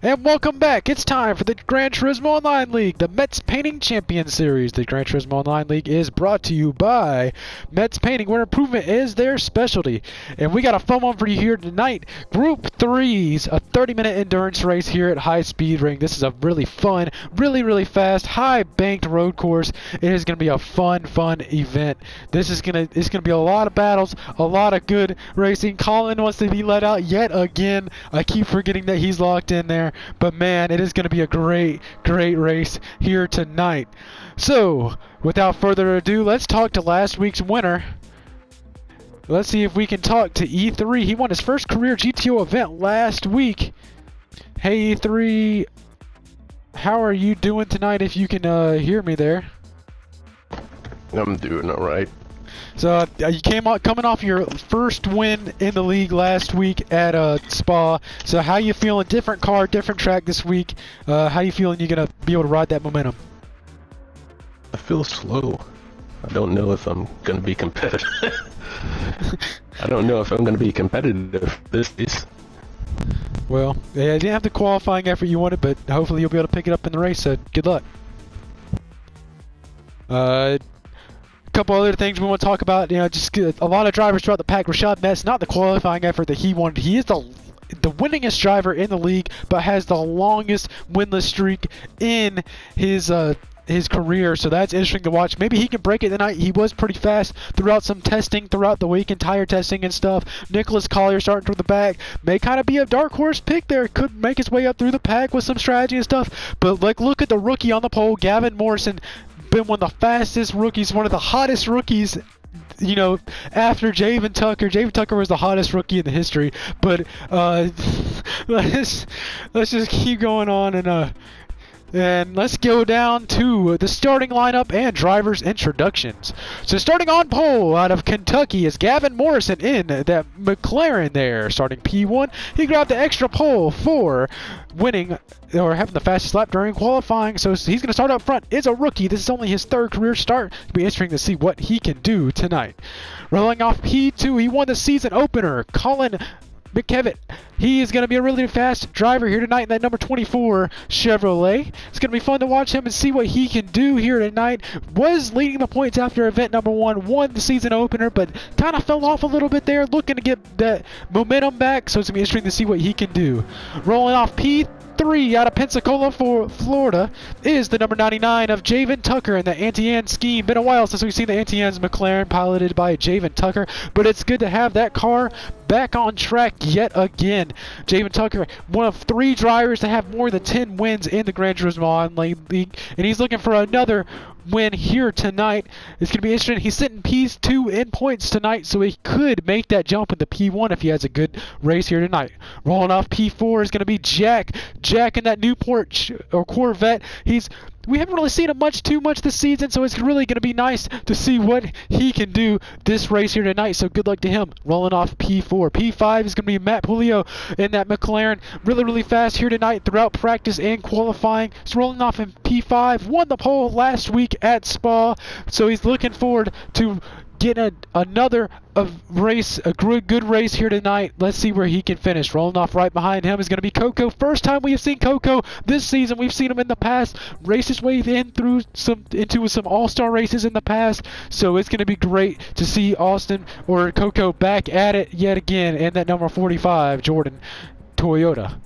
And welcome back. It's time for the Gran Turismo Online League, the Metze Painting Champion Series. The Gran Turismo Online League is brought to you by Metze Painting, where improvement is their specialty. And we got a fun one for you here tonight. Group 3's a 30-minute endurance race here at High Speed Ring. This is a really fun, really fast, high-banked road course. It is going to be a fun event. It's going to be a lot of battles, a lot of good racing. Colin wants to be let out yet again. I keep forgetting that he's locked in there. But man, it is going to be a great race here tonight. So, without further ado, let's talk to last week's winner. Let's see if we can talk to E3. He won his first career GTO event last week. Hey E3, how are you doing tonight if you can hear me there? I'm doing alright. So you coming off your first win in the league last week at Spa. So how you feeling? Different car, different track this week. How you feeling you're gonna be able to ride that momentum? I feel slow. I don't know if I'm gonna be competitive. I don't know if I'm gonna be competitive this is. Well, yeah, you didn't have the qualifying effort you wanted, but hopefully you'll be able to pick it up in the race. So good luck. Couple other things we want to talk about. You know, just a lot of drivers throughout the pack. Rashad Metz, not the qualifying effort that he wanted. He is the winningest driver in the league, but has the longest winless streak in his career. So that's interesting to watch. Maybe he can break it tonight. He was pretty fast throughout some testing throughout the week and tire testing and stuff. Nicholas Collier starting through the back may kind of be a dark horse pick there. Could make his way up through the pack with some strategy and stuff. But like, look at the rookie on the pole, Gavin Morrison. Been one of the fastest rookies, one of the hottest rookies, you know, after Javen Tucker. Javen Tucker was the hottest rookie in the history. But let's just keep going on and let's go down to the starting lineup and drivers' introductions. So starting on pole out of Kentucky is Gavin Morrison in that McLaren there. Starting P1, he grabbed the extra pole for winning or having the fastest lap during qualifying. So he's going to start up front. Is a rookie. This is only his third career start. It'll be interesting to see what he can do tonight. Rolling off P2, he won the season opener. Colin McKevitt. He is going to be a really fast driver here tonight in that number 24 Chevrolet. It's going to be fun to watch him and see what he can do here tonight. Was leading the points after event number 1, won the season opener, but kind of fell off a little bit there, looking to get that momentum back, so it's going to be interesting to see what he can do. Rolling off P3 out of Pensacola, Florida, is the number 99 of Javen Tucker in the Antian scheme. Been a while since we've seen the Antian's McLaren piloted by Javen Tucker, but it's good to have that car back on track yet again. Javen Tucker, one of 3 drivers to have more than 10 wins in the Gran Turismo Online League, and he's looking for another win here tonight. It's going to be interesting. He's sitting P2 in points tonight, so he could make that jump into P1 if he has a good race here tonight. Rolling off P4 is going to be Jack. Jack in that Newport or Corvette. We haven't really seen him too much this season, so it's really going to be nice to see what he can do this race here tonight. So good luck to him. Rolling off P4. P5 is going to be Matt Pulio in that McLaren. Really fast here tonight throughout practice and qualifying. He's rolling off in P5. Won the pole last week at Spa, so he's looking forward to getting another race, a good race here tonight. Let's see where he can finish. Rolling off right behind him is going to be Coco. First time we have seen Coco this season. We've seen him in the past race his way into some all-star races in the past, so it's going to be great to see Austin or Coco back at it yet again in that number 45 Jordan Toyota.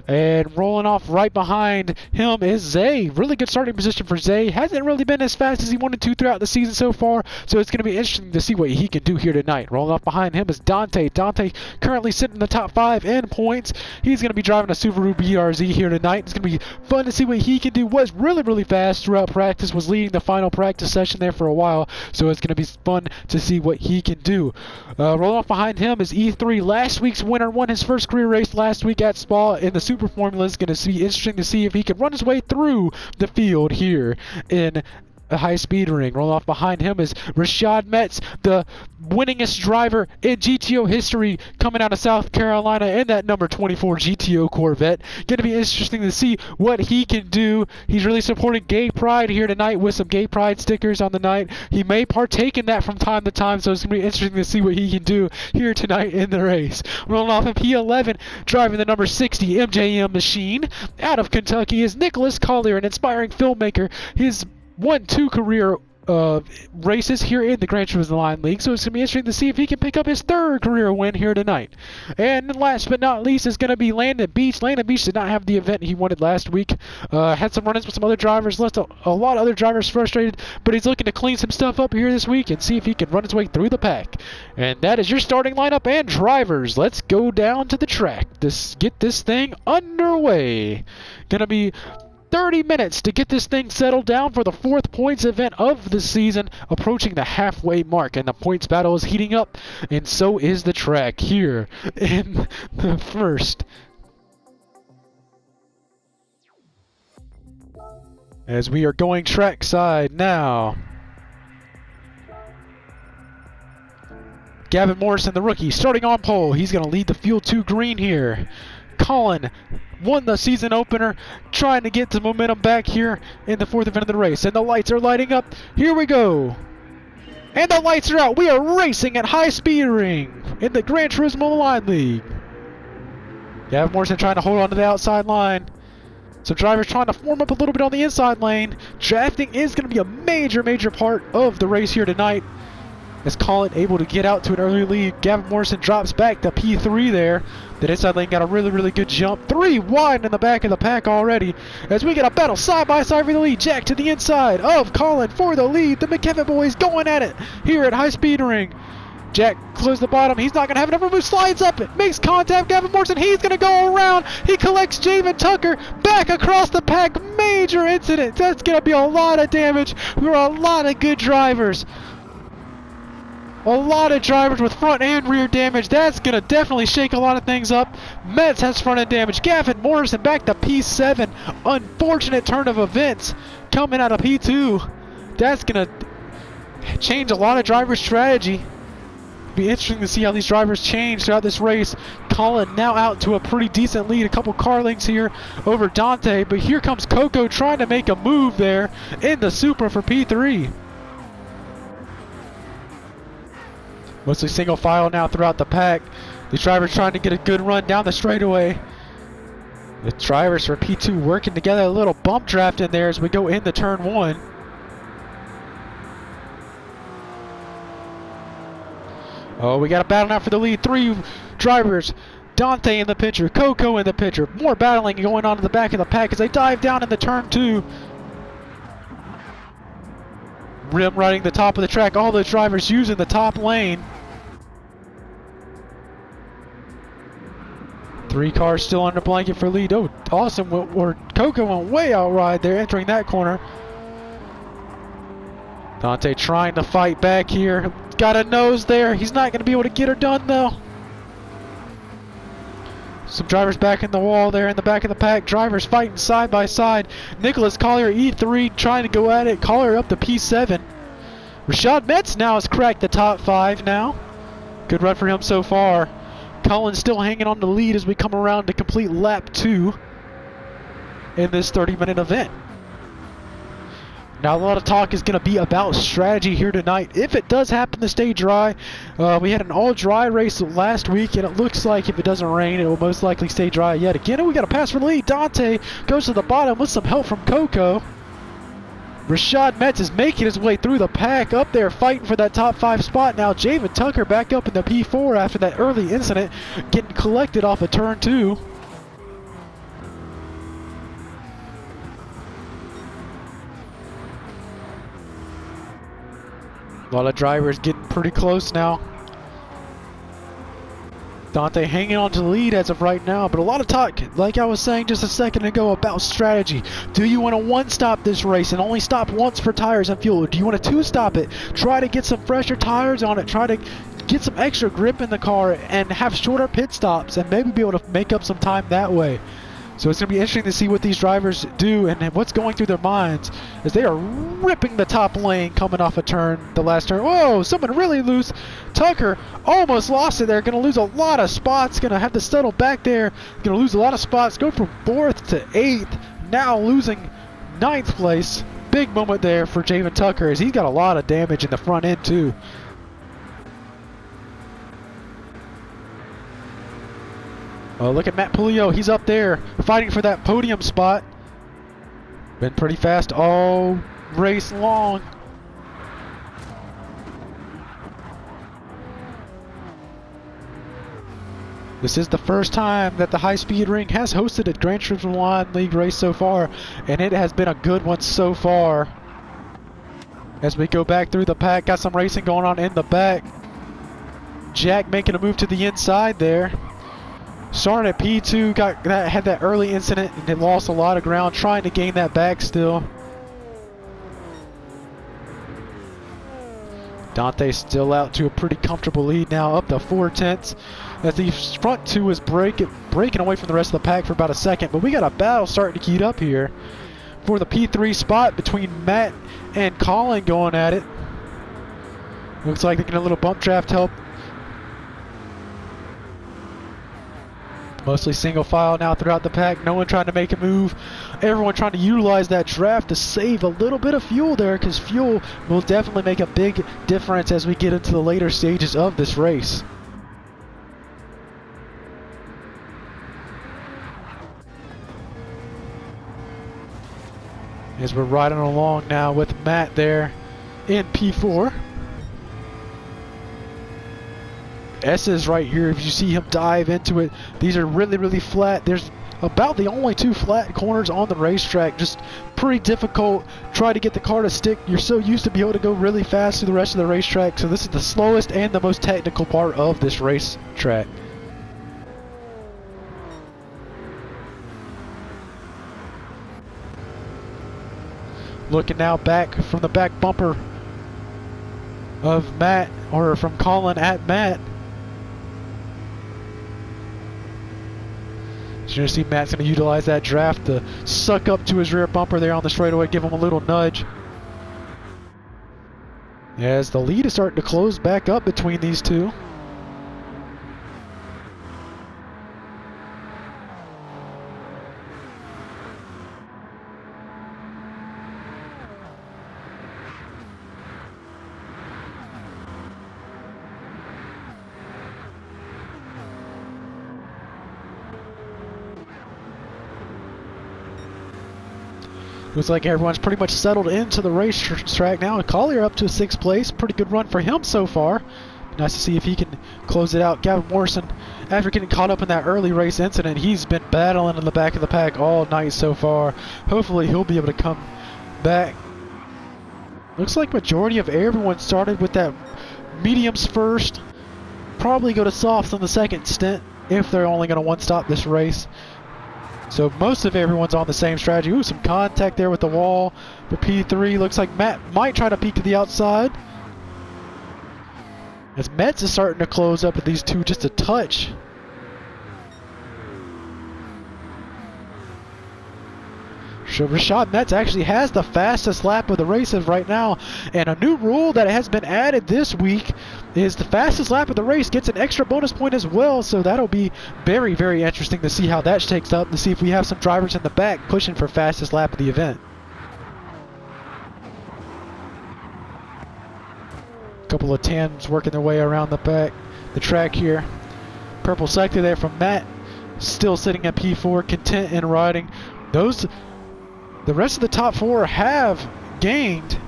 And rolling off right behind him is Zay. Really good starting position for Zay. Hasn't really been as fast as he wanted to throughout the season so far, so it's going to be interesting to see what he can do here tonight. Rolling off behind him is Dante. Dante currently sitting in the top 5 in points. He's going to be driving a Subaru BRZ here tonight. It's going to be fun to see what he can do. Was really fast throughout practice. Was leading the final practice session there for a while, so it's going to be fun to see what he can do. Rolling off behind him is E3. Last week's winner. Won his first career race last week at Spa in the Super Formula. Is going to be interesting to see if he can run his way through the field here in a high-speed ring. Rolling off behind him is Rashad Metz, the winningest driver in GTO history, coming out of South Carolina in that number 24 GTO Corvette. Going to be interesting to see what he can do. He's really supporting Gay Pride here tonight with some Gay Pride stickers on the night. He may partake in that from time to time, so it's going to be interesting to see what he can do here tonight in the race. Rolling off in P11, driving the number 60 MJM machine out of Kentucky is Nicholas Collier, an inspiring filmmaker. His won 2 career races here in the Gran Turismo Line League, so it's going to be interesting to see if he can pick up his 3rd career win here tonight. And last but not least is going to be Landon Beach. Landon Beach did not have the event he wanted last week. Had some run-ins with some other drivers, left a lot of other drivers frustrated, but he's looking to clean some stuff up here this week and see if he can run his way through the pack. And that is your starting lineup and drivers. Let's go down to the track to get this thing underway. Going to be 30 minutes to get this thing settled down for the 4th points event of the season, approaching the halfway mark, and the points battle is heating up, and so is the track here in the first. As we are going trackside now. Gavin Morrison, the rookie, starting on pole. He's going to lead the field to green here. Colin won the season opener, trying to get the momentum back here in the 4th event of the race. And the lights are lighting up. Here we go. And the lights are out. We are racing at high speed ring in the Gran Turismo Line League. Gavin Morrison trying to hold on to the outside line. So drivers trying to form up a little bit on the inside lane. Drafting is going to be a major part of the race here tonight. As Colin able to get out to an early lead. Gavin Morrison drops back to P3 there. That inside lane got a really good jump. 3 wide in the back of the pack already. As we get a battle side by side for the lead. Jack to the inside of Colin for the lead. The McKevitt boys going at it here at high speed ring. Jack close the bottom. He's not going to have enough room. Slides up. It makes contact. Gavin Morrison. He's going to go around. He collects Javen Tucker back across the pack. Major incident. That's going to be a lot of damage for a lot of good drivers. A lot of drivers with front and rear damage. That's going to definitely shake a lot of things up. Metz has front end damage. Gavin Morrison back to P7. Unfortunate turn of events coming out of P2. That's going to change a lot of drivers' strategy. Be interesting to see how these drivers change throughout this race. Colin now out to a pretty decent lead. A couple car lengths here over Dante. But here comes Coco trying to make a move there in the Supra for P3. Mostly single file now throughout the pack. The drivers trying to get a good run down the straightaway. The drivers for P2 working together. A little bump draft in there as we go into turn 1. Oh, we got a battle now for the lead. 3 drivers. Dante in the picture. Coco in the picture. More battling going on in the back of the pack as they dive down into turn 2. Rim riding the top of the track. All those drivers using the top lane. 3 cars still under blanket for lead. Oh, awesome. Coco went way out wide there entering that corner. Dante trying to fight back here. Got a nose there. He's not going to be able to get her done though. Some drivers back in the wall there in the back of the pack. Drivers fighting side by side. Nicholas Collier, E3, trying to go at it. Collier up to P7. Rashad Metz now has cracked the top 5 now. Good run for him so far. Cullen still hanging on the lead as we come around to complete lap 2 in this 30-minute event. Now a lot of talk is going to be about strategy here tonight. If it does happen to stay dry, we had an all-dry race last week, and it looks like if it doesn't rain, it will most likely stay dry yet again. And we got a pass for the lead. Dante goes to the bottom with some help from Coco. Rashad Metz is making his way through the pack, up there fighting for that top 5 spot. Now Javen Tucker back up in the P4 after that early incident, getting collected off of turn 2. A lot of drivers getting pretty close now. Dante hanging on to the lead as of right now, but a lot of talk, like I was saying just a second ago, about strategy. Do you want to one-stop this race and only stop once for tires and fuel? Or do you want to two-stop it? Try to get some fresher tires on it. Try to get some extra grip in the car and have shorter pit stops and maybe be able to make up some time that way. So it's going to be interesting to see what these drivers do and what's going through their minds as they are ripping the top lane coming off a turn, the last turn. Whoa, someone really loose. Tucker almost lost it there. Going to lose a lot of spots. Going to have to settle back there. Going to lose a lot of spots. Go from 4th to 8th. Now losing 9th place. Big moment there for Javen Tucker as he's got a lot of damage in the front end too. Oh, look at Matt Pulio. He's up there fighting for that podium spot. Been pretty fast all race long. This is the first time that the High Speed Ring has hosted a Grand Turismo 1 League race so far, and it has been a good one so far. As we go back through the pack, got some racing going on in the back. Jack making a move to the inside there. Starting at P2, had that early incident and it lost a lot of ground, trying to gain that back still. Dante still out to a pretty comfortable lead now, up to 4/10. As the front two is breaking away from the rest of the pack for about a second, but we got a battle starting to heat up here for the P3 spot between Matt and Colin going at it. Looks like they're getting a little bump draft help. Mostly single file now throughout the pack. No one trying to make a move. Everyone trying to utilize that draft to save a little bit of fuel there, because fuel will definitely make a big difference as we get into the later stages of this race. As we're riding along now with Matt there in P4. S's right here, if you see him dive into it, these are really, really flat. There's about the only 2 flat corners on the racetrack. Just pretty difficult. Try to get the car to stick. You're so used to be able to go really fast through the rest of the racetrack. So this is the slowest and the most technical part of this racetrack. Looking now back from the back bumper of Matt, or from Colin at Matt. So you're going to see Matt's going to utilize that draft to suck up to his rear bumper there on the straightaway, give him a little nudge. As the lead is starting to close back up between these two. Looks like everyone's pretty much settled into the racetrack now. Collier up to 6th place. Pretty good run for him so far. Nice to see if he can close it out. Gavin Morrison, after getting caught up in that early race incident, he's been battling in the back of the pack all night so far. Hopefully he'll be able to come back. Looks like majority of everyone started with that mediums first. Probably go to softs on the second stint if they're only going to one-stop this race. So most of everyone's on the same strategy. Ooh, some contact there with the wall for P3. Looks like Matt might try to peek to the outside. As Metze is starting to close up with these two just a touch. So Rashad Metze actually has the fastest lap of the races right now, and a new rule that has been added this week is the fastest lap of the race gets an extra bonus point as well, so that'll be very, very interesting to see how that shakes up, to see if we have some drivers in the back pushing for fastest lap of the event. A couple of tans working their way around the track here. Purple sector there from Matt, still sitting at P4, content in riding. The rest of the top 4 have gained.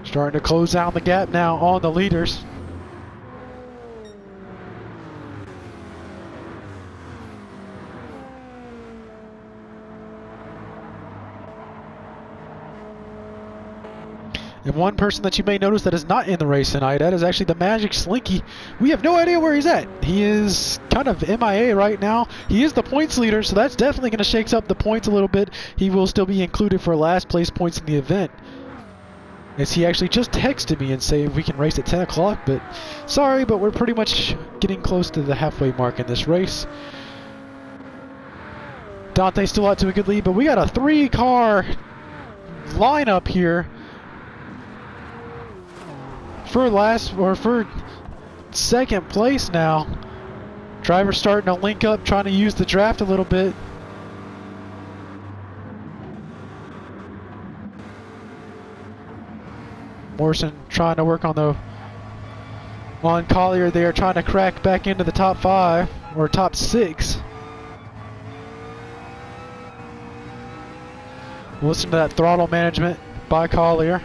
Starting to close down the gap now on the leaders. And one person that you may notice that is not in the race tonight, that is actually the Magic Slinky. We have no idea where he's at. He is kind of MIA right now. He is the points leader, so that's definitely going to shake up the points a little bit. He will still be included for last place points in the event. As he actually just texted me and say if we can race at 10 o'clock, but sorry, but we're pretty much getting close to the halfway mark in this race. Dante's still out to a good lead, but we got a 3-car lineup here for second place now. Drivers starting to link up, trying to use the draft a little bit. Morrison trying to work on Collier there, trying to crack back into the top 5 or top 6. Listen to that throttle management by Collier.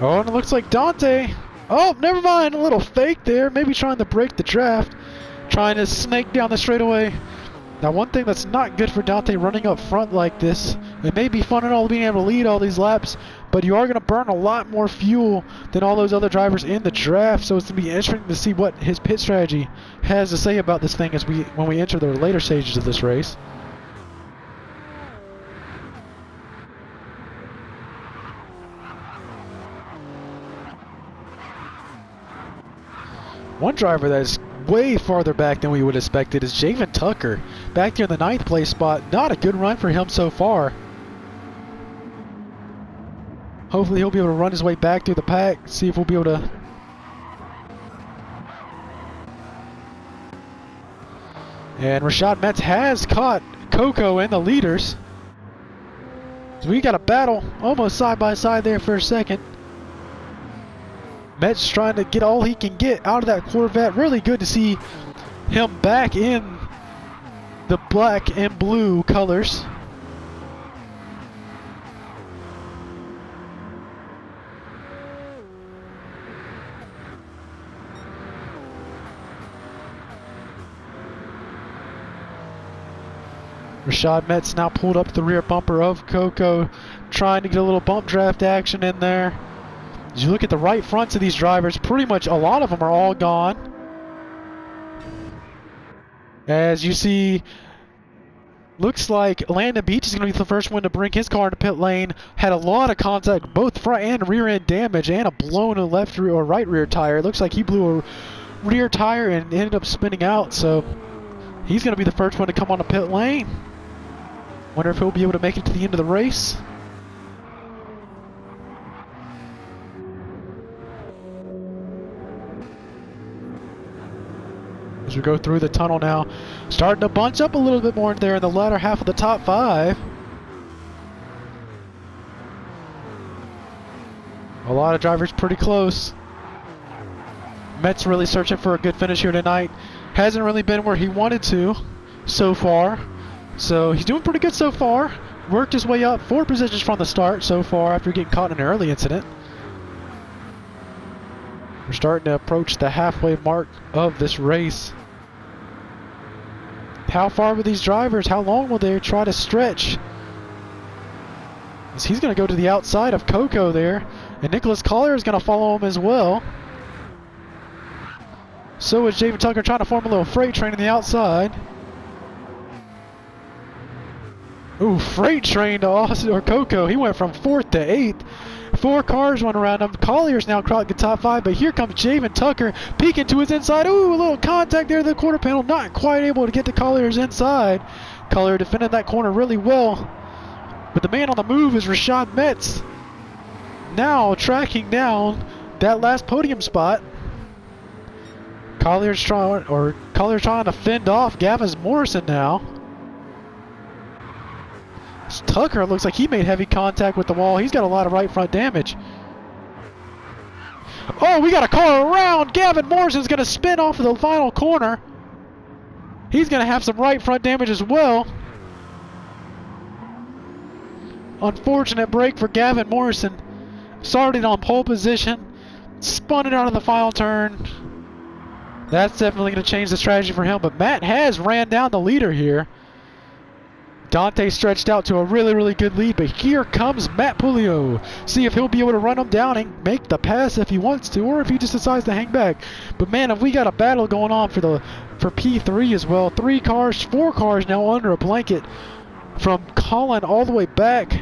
Oh, and it looks like Dante. Oh, never mind. A little fake there. Maybe trying to break the draft. Trying to snake down the straightaway. Now, one thing that's not good for Dante running up front like this, it may be fun and all being able to lead all these laps, but you are going to burn a lot more fuel than all those other drivers in the draft, so it's going to be interesting to see what his pit strategy has to say about this thing when we enter the later stages of this race. One driver that is way farther back than we would have expected is Javen Tucker. Back there in the 9th place spot. Not a good run for him so far. Hopefully he'll be able to run his way back through the pack. See if we'll be able to... And Rashad Metz has caught Coco and the leaders. So we got a battle almost side by side there for a second. Metz trying to get all he can get out of that Corvette. Really good to see him back in the black and blue colors. Rashad Metz now pulled up the rear bumper of Coco, trying to get a little bump draft action in there. As you look at the right fronts of these drivers, pretty much a lot of them are all gone. As you see, looks like Landon Beach is going to be the first one to bring his car into pit lane. Had a lot of contact, both front and rear end damage, and a blown left rear or right rear tire. It looks like he blew a rear tire and ended up spinning out, so he's going to be the first one to come on the pit lane. Wonder if he'll be able to make it to the end of the race. As we go through the tunnel now, starting to bunch up a little bit more there in the latter half of the top 5. A lot of drivers pretty close. Metz really searching for a good finish here tonight. Hasn't really been where he wanted to so far. So he's doing pretty good so far. Worked his way up 4 positions from the start so far after getting caught in an early incident. We're starting to approach the halfway mark of this race. How far will these drivers, how long will they try to stretch? As he's going to go to the outside of Coco there. And Nicholas Collier is going to follow him as well. So is Javen Tucker trying to form a little freight train on the outside. Ooh, freight train to Austin or Coco. He went from 4th to 8th. 4 cars went around him. Collier's now caught the top 5, but here comes Javen Tucker peeking to his inside. Ooh, a little contact there to the quarter panel. Not quite able to get to Collier's inside. Collier defended that corner really well. But the man on the move is Rashad Metz. Now tracking down that last podium spot. Collier's trying to fend off Gavin Morrison now. Tucker looks like he made heavy contact with the wall. He's got a lot of right front damage. Oh, we got a car around. Gavin Morrison's going to spin off of the final corner. He's going to have some right front damage as well. Unfortunate break for Gavin Morrison. Started on pole position. Spun it out of the final turn. That's definitely going to change the strategy for him. But Matt has ran down the leader here. Dante stretched out to a really, really good lead, but here comes Matt Pulio. See if he'll be able to run him down and make the pass if he wants to, or if he just decides to hang back. But man, if we got a battle going on for P3 as well. 4 cars now under a blanket from Colin all the way back.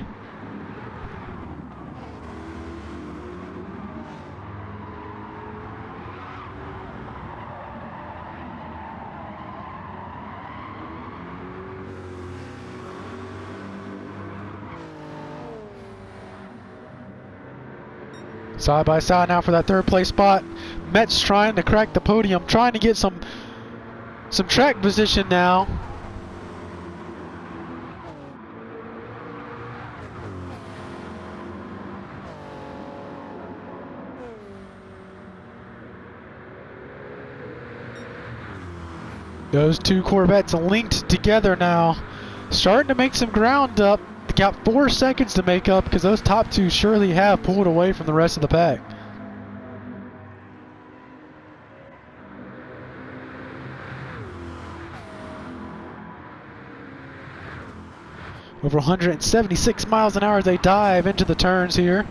Side by side now for that third place spot. Metz trying to crack the podium, trying to get some track position now. Those two Corvettes linked together now, starting to make some ground up. Got 4 seconds to make up because those top two surely have pulled away from the rest of the pack. Over 176 miles an hour as they dive into the turns here.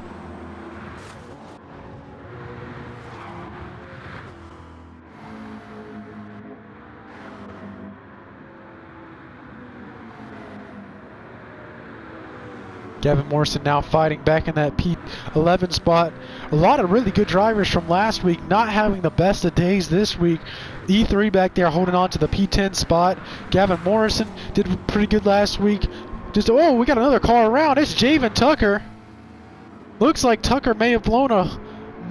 Gavin Morrison now fighting back in that P11 spot. A lot of really good drivers from last week not having the best of days this week. E3 back there holding on to the P10 spot. Gavin Morrison did pretty good last week. Oh, we got another car around. It's Javen Tucker. Looks like Tucker may have blown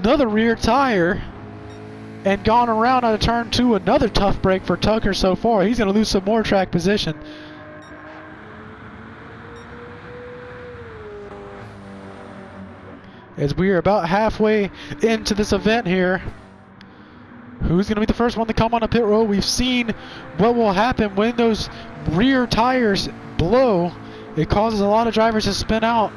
another rear tire and gone around out of turn 2. Another tough break for Tucker so far. He's going to lose some more track position. As we are about halfway into this event here. Who's going to be the first one to come on a pit road? We've seen what will happen when those rear tires blow. It causes a lot of drivers to spin out.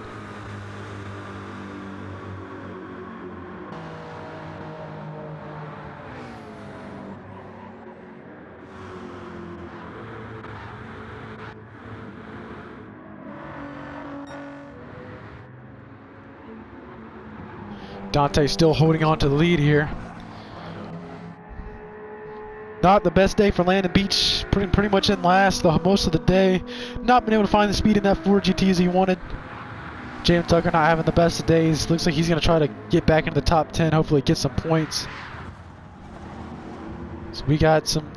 Dante still holding on to the lead here. Not the best day for Landon Beach, pretty much in last most of the day. Not been able to find the speed in that Ford GT as he wanted. James Tucker not having the best of days. Looks like he's going to try to get back into the top 10, hopefully get some points. So we got some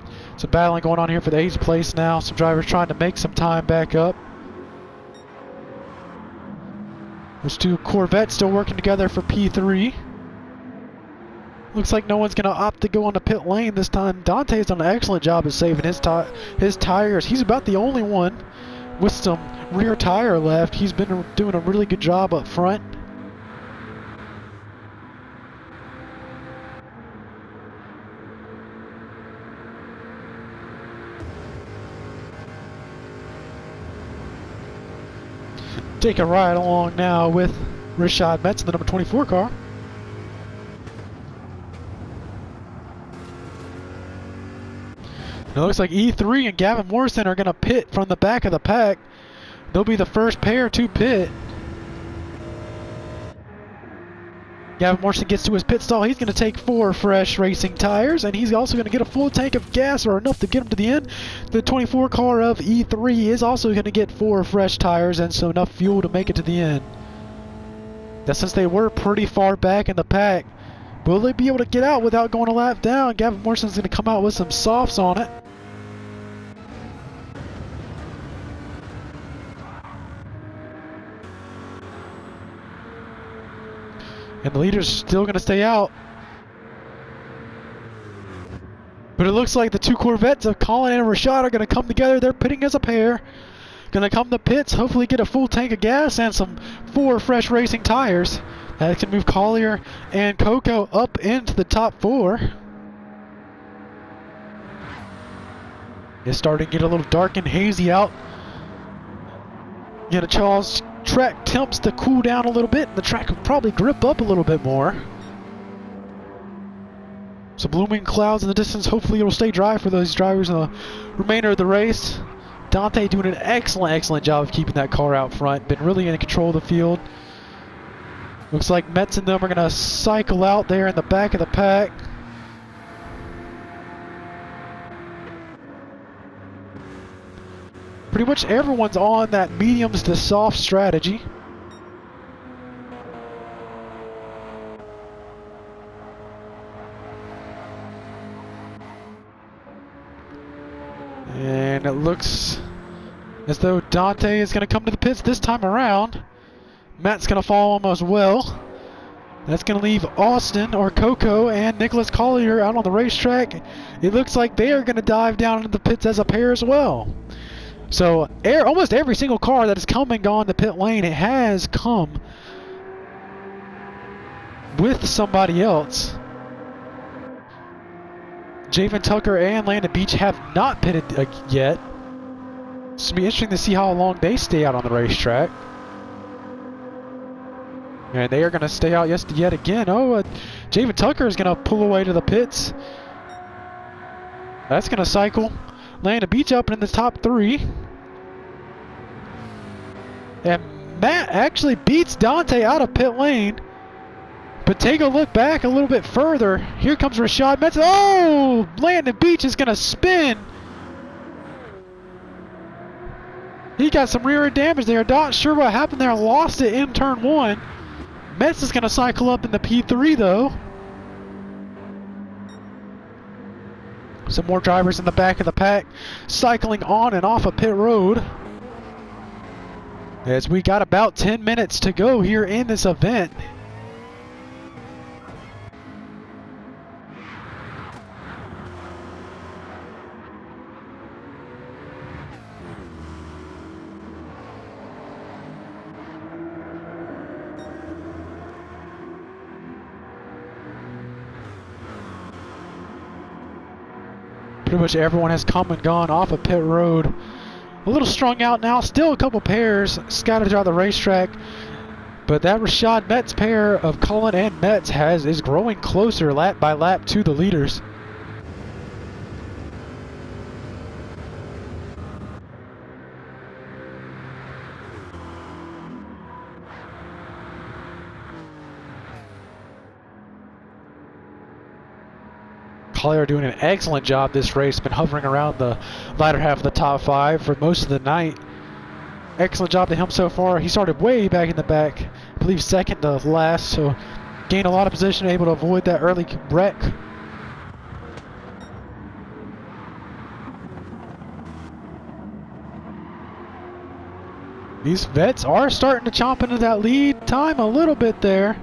battling going on here for the 8th place now. Some drivers trying to make some time back up. Those two Corvettes still working together for P3. Looks like no one's going to opt to go on the pit lane this time. Dante's done an excellent job of saving his tires. He's about the only one with some rear tire left. He's been doing a really good job up front. Take a ride along now with Rashad Metz in the number 24 car. It looks like E3 and Gavin Morrison are going to pit from the back of the pack. They'll be the first pair to pit. Gavin Morrison gets to his pit stall. He's going to take 4 fresh racing tires, and he's also going to get a full tank of gas, or enough to get him to the end. The 24 car of E3 is also going to get 4 fresh tires, and so enough fuel to make it to the end. Now, since they were pretty far back in the pack, will they be able to get out without going a lap down? Gavin Morrison's going to come out with some softs on it. And the leader's still going to stay out. But it looks like the two Corvettes of Colin and Rashad are going to come together. They're pitting as a pair. Going to come to pits, hopefully get a full tank of gas and some 4 fresh racing tires. That can move Collier and Coco up into the top 4. It's starting to get a little dark and hazy out. You know, Charles' track temps to cool down a little bit, and the track will probably grip up a little bit more. Some looming clouds in the distance. Hopefully it'll stay dry for those drivers in the remainder of the race. Dante doing an excellent job of keeping that car out front. Been really in control of the field. Looks like Metze and them are going to cycle out there in the back of the pack. Pretty much everyone's on that mediums to soft strategy. And it looks as though Dante is going to come to the pits this time around. Matt's going to follow him as well. That's going to leave Austin, or Coco, and Nicholas Collier out on the racetrack. It looks like they are going to dive down into the pits as a pair as well. So almost every single car that has come and gone to pit lane, it has come with somebody else. Javen Tucker and Landon Beach have not pitted yet. It's going to be interesting to see how long they stay out on the racetrack. And they are going to stay out yet again. Oh, Javen Tucker is going to pull away to the pits. That's going to cycle Landon Beach up in the top 3. And Matt actually beats Dante out of pit lane. But take a look back a little bit further. Here comes Rashad Metze. Oh! Landon Beach is going to spin. He got some rear end damage there. Not sure what happened there. Lost it in turn 1. Metze is going to cycle up in the P3 though. Some more drivers in the back of the pack cycling on and off of pit road. As we got about 10 minutes to go here in this event. Pretty much everyone has come and gone off of pit road. A little strung out now. Still a couple pairs scattered throughout the racetrack. But that Rashad Metze pair of Cullen and Metze is growing closer lap by lap to the leaders. Collier doing an excellent job this race. Been hovering around the latter half of the top 5 for most of the night. Excellent job to him so far. He started way back in the back. I believe second to last. So gained a lot of position, able to avoid that early wreck. These vets are starting to chomp into that lead time a little bit there.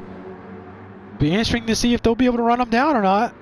Be interesting to see if they'll be able to run them down or not.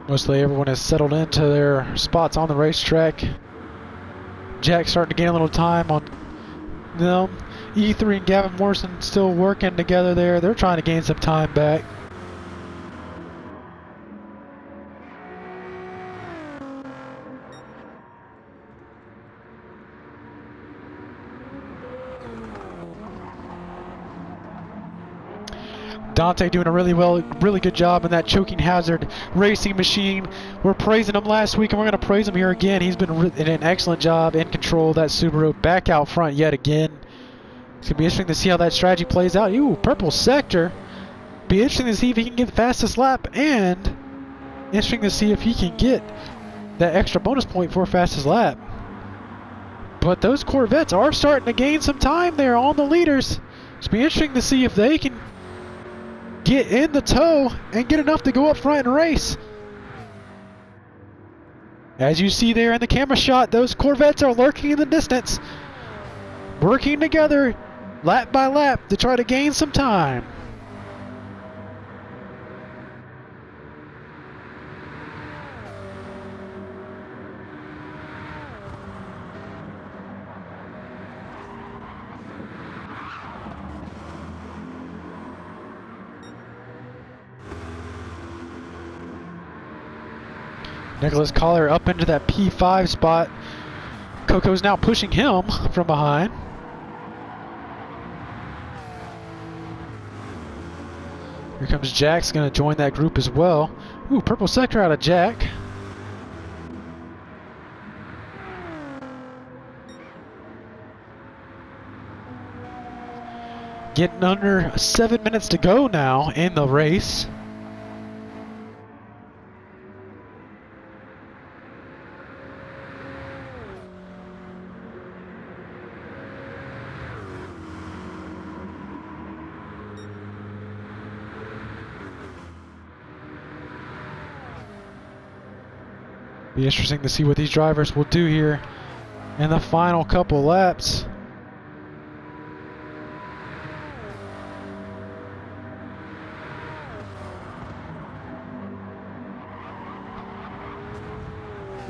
Mostly everyone has settled into their spots on the racetrack. Jack's starting to gain a little time on them. E3 and Gavin Morrison still working together there. They're trying to gain some time back. Dante doing a really good job in that choking hazard racing machine. We're praising him last week and we're going to praise him here again. He's been in an excellent job in control of that Subaru back out front yet again. It's going to be interesting to see how that strategy plays out. Ooh, purple sector. Be interesting to see if he can get the fastest lap, and interesting to see if he can get that extra bonus point for fastest lap. But those Corvettes are starting to gain some time there on the leaders. It's be interesting to see if they can get in the tow and get enough to go up front and race. As you see there in the camera shot, those Corvettes are lurking in the distance, working together lap by lap to try to gain some time. Nicholas Collier up into that P5 spot. Coco's now pushing him from behind. Here comes Jack's going to join that group as well. Ooh, purple sector out of Jack. Getting under 7 minutes to go now in the race. Be interesting to see what these drivers will do here in the final couple laps.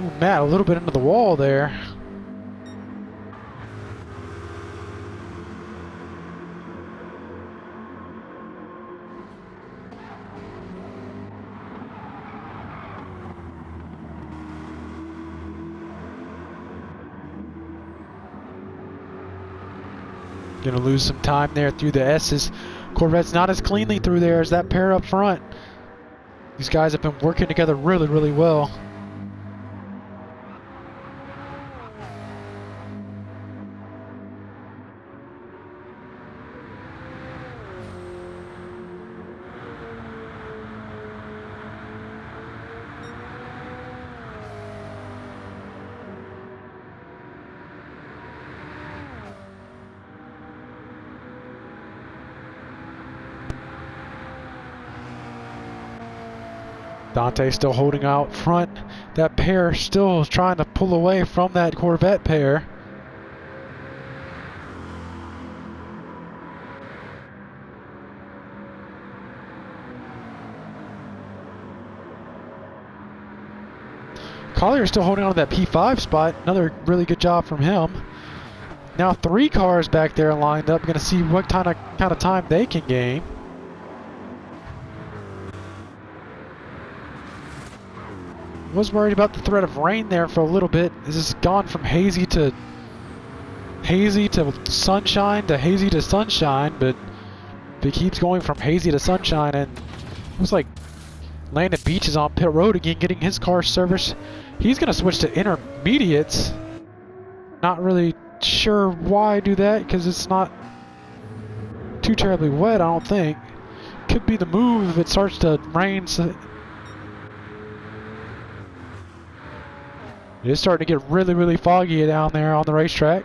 Ooh, Matt, a little bit into the wall there. Gonna lose some time there through the S's. Corvette's not as cleanly through there as that pair up front. These guys have been working together really, really well. Dante still holding out front. That pair still trying to pull away from that Corvette pair. Collier still holding on to that P5 spot. Another really good job from him. Now 3 cars back there lined up. Going to see what kind of time they can gain. Was worried about the threat of rain there for a little bit. This has gone from hazy to sunshine to hazy to sunshine, but it keeps going from hazy to sunshine, and it looks like Landon Beach is on pit road again, getting his car serviced. He's going to switch to intermediates. Not really sure why do that, because it's not too terribly wet, I don't think. Could be the move if it starts to rain. So it's starting to get really, really foggy down there on the racetrack.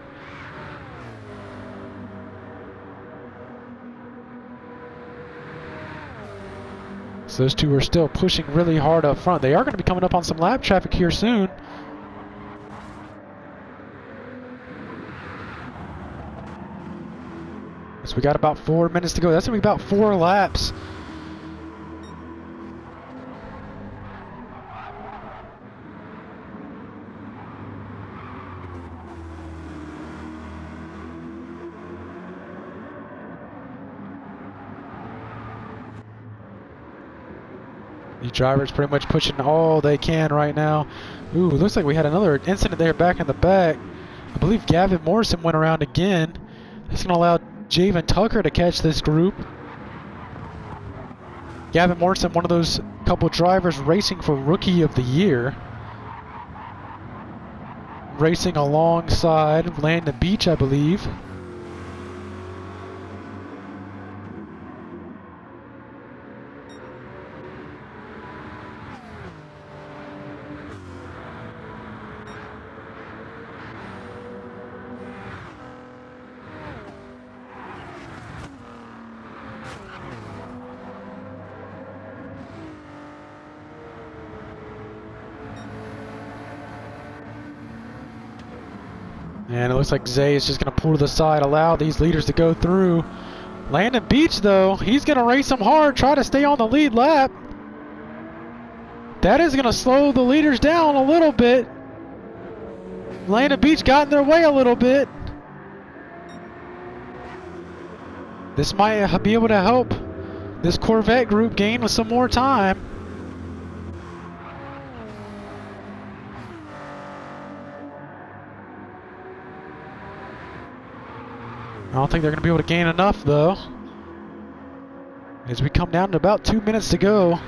So those two are still pushing really hard up front. They are going to be coming up on some lap traffic here soon. So we got about 4 minutes to go. That's going to be about 4 laps. The drivers pretty much pushing all they can right now. Ooh, looks like we had another incident there back in the back. I believe Gavin Morrison went around again. That's going to allow Javen Tucker to catch this group. Gavin Morrison, one of those couple drivers racing for Rookie of the Year. Racing alongside Landon Beach, I believe. And it looks like Zay is just going to pull to the side, allow these leaders to go through. Landon Beach, though, he's going to race them hard, try to stay on the lead lap. That is going to slow the leaders down a little bit. Landon Beach got in their way a little bit. This might be able to help this Corvette group gain with some more time. I don't think they're going to be able to gain enough, though. As we come down to about 2 minutes to go.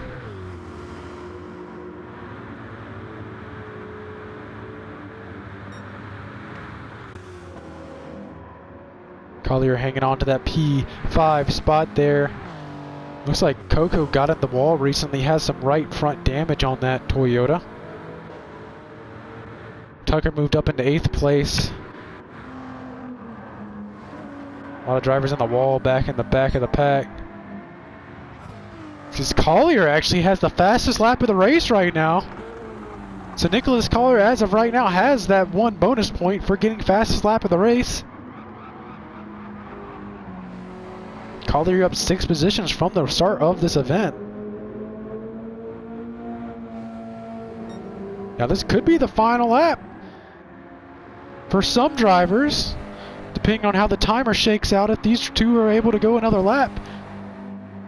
Collier hanging on to that P5 spot there. Looks like Coco got in the wall recently, has some right front damage on that Toyota. Tucker moved up into 8th place. A lot of drivers in the wall, back in the back of the pack. Because Collier actually has the fastest lap of the race right now. So Nicholas Collier, as of right now, has that 1 bonus point for getting fastest lap of the race. Collier up 6 positions from the start of this event. Now this could be the final lap for some drivers, depending on how the timer shakes out. If these two are able to go another lap,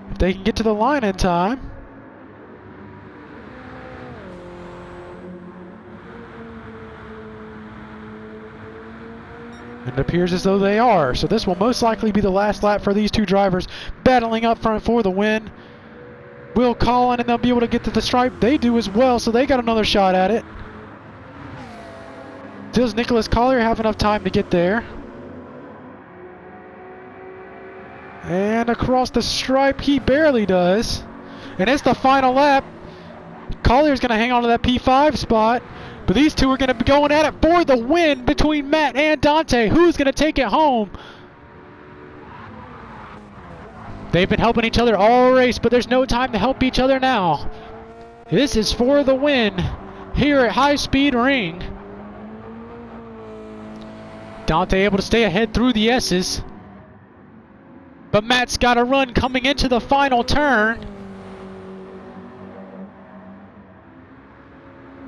if they can get to the line in time. And it appears as though they are. So this will most likely be the last lap for these two drivers battling up front for the win. Will Collin and they'll be able to get to the stripe. They do as well, so they got another shot at it. Does Nicholas Collier have enough time to get there? And across the stripe, he barely does. And it's the final lap. Collier's going to hang on to that P5 spot. But these two are going to be going at it for the win between Matt and Dante. Who's going to take it home? They've been helping each other all race, but there's no time to help each other now. This is for the win here at High Speed Ring. Dante able to stay ahead through the S's. But Matt's got a run coming into the final turn.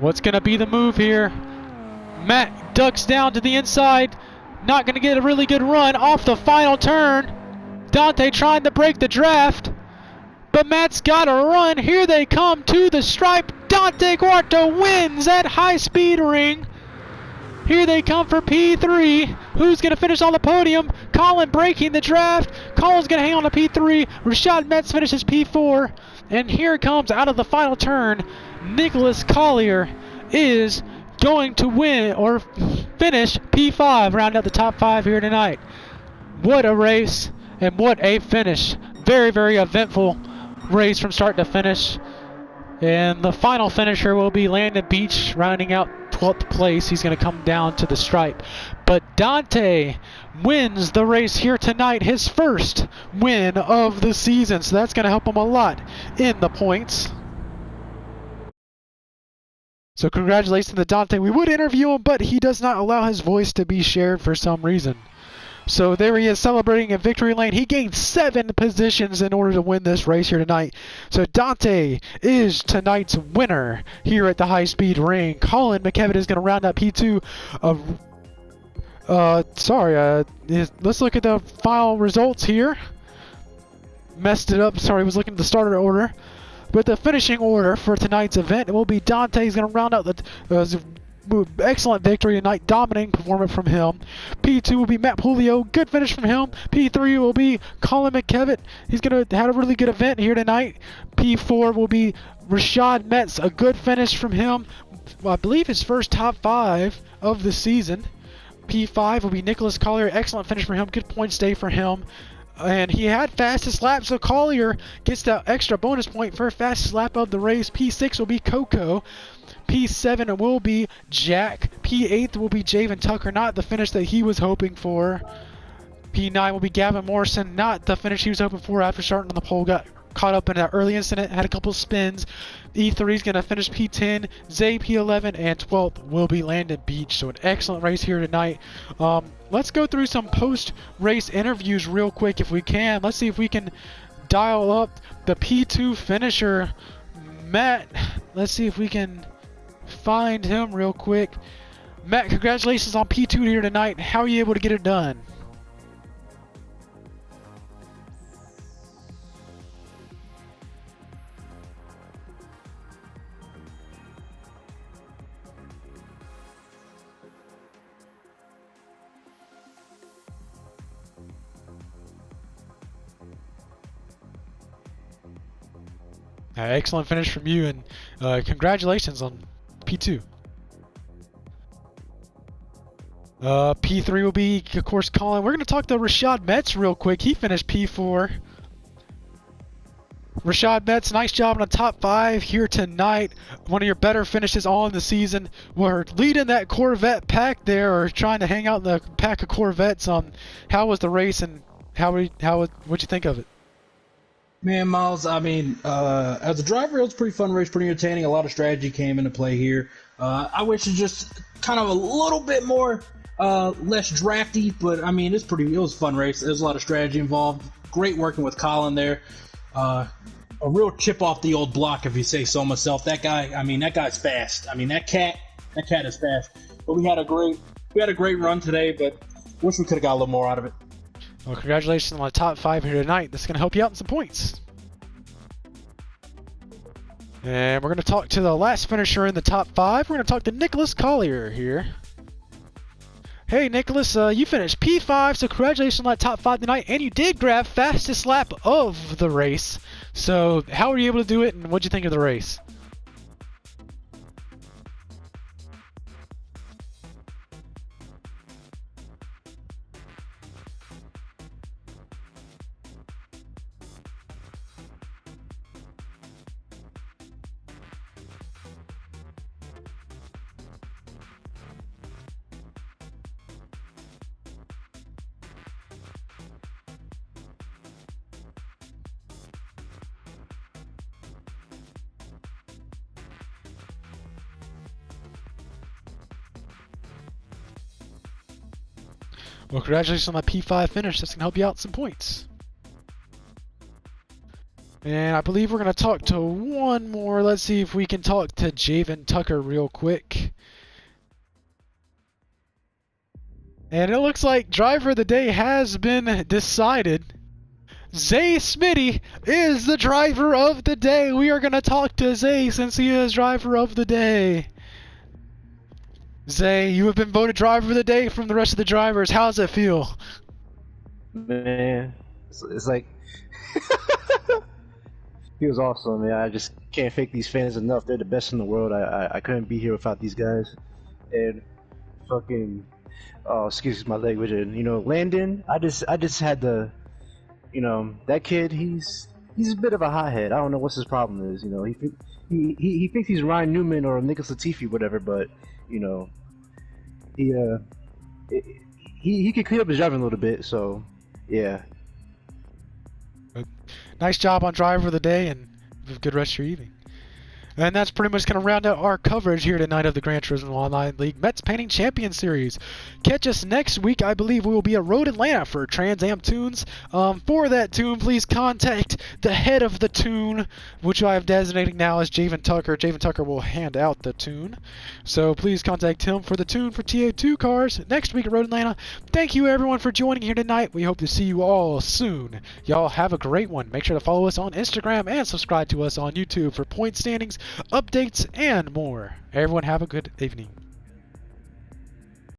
What's going to be the move here? Matt ducks down to the inside. Not going to get a really good run off the final turn. Dante trying to break the draft. But Matt's got a run. Here they come to the stripe. Dante Quarto wins at High Speed Ring. Here they come for P3. Who's going to finish on the podium? Colin breaking the draft. Colin's going to hang on to P3. Rashad Metz finishes P4. And here comes out of the final turn. Nicholas Collier is going to win or finish P5, round out the top 5 here tonight. What a race and what a finish. Very, very eventful race from start to finish. And the final finisher will be Landon Beach, rounding out 12th place. He's going to come down to the stripe. But Dante wins the race here tonight, his first win of the season. So that's going to help him a lot in the points. So congratulations to Dante. We would interview him, but he does not allow his voice to be shared for some reason. So there he is celebrating in victory lane. He gained 7 positions in order to win this race here tonight. So Dante is tonight's winner here at the High Speed Ring. Colin McKevitt is going to round up P2. Let's look at the final results here. Messed it up. Sorry, I was looking at the starter order. But the finishing order for tonight's event will be Dante's going to round out the excellent victory tonight, dominating performance from him. P2 will be Matt Julio, good finish from him. P3 will be Colin McKevitt. He's going to have a really good event here tonight. P4 will be Rashad Metz, a good finish from him. Well, I believe his first top 5 of the season. P5 will be Nicholas Collier, excellent finish for him, good points day for him. And he had fastest lap, so Collier gets that extra bonus point for fastest lap of the race. P6 will be Coco. P7 will be Jack. P8 will be Javen Tucker, not the finish that he was hoping for. P9 will be Gavin Morrison, not the finish he was hoping for after starting on the pole. Got caught up in that early incident, had a couple spins. E3 is going to finish P10, Zay P11, and 12th will be Landon Beach. So an excellent race here tonight. Let's go through some post-race interviews real quick if we can. Let's see if we can dial up the P2 finisher, Matt. Let's see if we can find him real quick. Matt, congratulations on P2 here tonight. How are you able to get it done? Excellent finish from you, and congratulations on P2. P3 will be, of course, Colin. We're going to talk to Rashad Metze real quick. He finished P4. Rashad Metze, nice job on the top 5 here tonight. One of your better finishes on the season. We're leading that Corvette pack there, or trying to hang out in the pack of Corvettes. How was the race, and what'd you think of it? Man, Miles, I mean, as a driver, it was a pretty fun race, pretty entertaining. A lot of strategy came into play here. I wish it just kind of a little bit more less drafty, but I mean, it was a fun race. There's a lot of strategy involved. Great working with Colin there. A real chip off the old block, if you say so myself. That guy's fast. I mean, that cat is fast. But we had a great run today, but wish we could have got a little more out of it. Well, congratulations on the top 5 here tonight. This is going to help you out in some points. And we're going to talk to the last finisher in the top 5. We're going to talk to Nicholas Collier here. Hey, Nicholas, you finished P5, so congratulations on that top 5 tonight, and you did grab fastest lap of the race. So how were you able to do it, and what'd you think of the race? Well, congratulations on that P5 finish. That's going to help you out some points. And I believe we're going to talk to one more. Let's see if we can talk to Javen Tucker real quick. And it looks like driver of the day has been decided. Zay Smitty is the driver of the day. We are going to talk to Zay since he is driver of the day. Zay, you have been voted driver of the day from the rest of the drivers. How does it feel? Man, it's like feels awesome, man. I just can't fake these fans enough. They're the best in the world. I couldn't be here without these guys. And fucking, oh, excuse my language. And Landon, I just had to, that kid. He's a bit of a hothead. I don't know what his problem is. He thinks he's Ryan Newman or Nicholas Latifi, whatever. But he could clean up his driving a little bit. So yeah. Nice job on driver of the day, and have a good rest of your evening. And that's pretty much going to round out our coverage here tonight of the Gran Turismo Online League Metze Painting Champion Series. Catch us next week. I believe we will be at Road Atlanta for Trans Am Tunes. For that tune, please contact the head of the tune, which I have designated now as Javen Tucker. Javen Tucker will hand out the tune. So please contact him for the tune for TA2 cars next week at Road Atlanta. Thank you, everyone, for joining here tonight. We hope to see you all soon. Y'all have a great one. Make sure to follow us on Instagram and subscribe to us on YouTube for point standings, updates, and more. Everyone have a good evening.